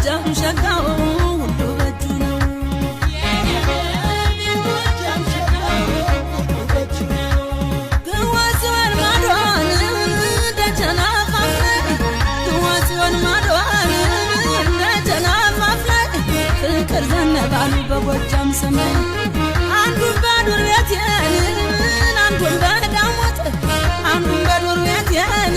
የጎጃም ሸጋው ሁሉ በእጁ ነው ግዋጽዮን ማዶን ደጀና ማፍለቅ ግዋጽዮን ማዶን ደጀና ማፍለቅ ፍቅር ዘነባሉ በጎጃም ሰማይ አንዱን በዱር ቤቴን አንዱን በዳሞት አንዱን በዱር ቤቴን